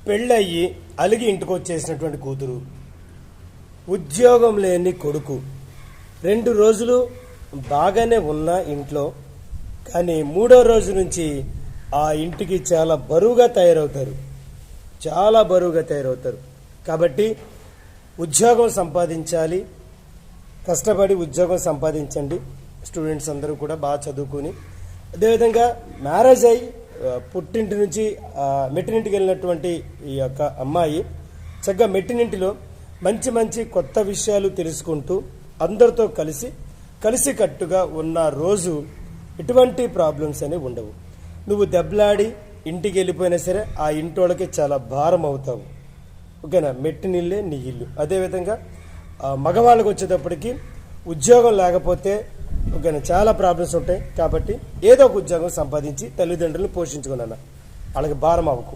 పెళ్ళయ్యి అలిగి ఇంటికి వచ్చేసినటువంటి కూతురు, ఉద్యోగం లేని కొడుకు, 2 రోజులు బాగానే ఉన్న ఇంట్లో, కానీ 3వ రోజు నుంచి ఆ ఇంటికి చాలా బరువుగా తయారవుతారు. కాబట్టి ఉద్యోగం సంపాదించాలి, కష్టపడి ఉద్యోగం సంపాదించండి. స్టూడెంట్స్ అందరూ కూడా బాగా చదువుకుని, అదేవిధంగా మ్యారేజ్ అయ్యి పుట్టింటి నుంచి మెట్టినింటికి వెళ్ళినటువంటి ఈ యొక్క అమ్మాయి చక్కగా మెట్టినింటిలో మంచి మంచి కొత్త విషయాలు తెలుసుకుంటూ అందరితో కలిసికట్టుగా ఉన్న రోజు ఎటువంటి ప్రాబ్లమ్స్ అనేవి ఉండవు. నువ్వు దెబ్బలాడి ఇంటికి వెళ్ళిపోయినా సరే ఆ ఇంటోళ్ళకి చాలా భారం అవుతావు. ఓకేనా? మెట్టినిల్లే నీ ఇల్లు. అదేవిధంగా మగవాళ్ళకి వచ్చేటప్పటికి ఉద్యోగం లేకపోతే ఓకేనా చాలా ప్రాబ్లమ్స్ ఉంటాయి. కాబట్టి ఏదో ఒక ఉద్యోగం సంపాదించి తల్లిదండ్రులను పోషించుకున్నాను, వాళ్ళకి భారం అవ్వకు.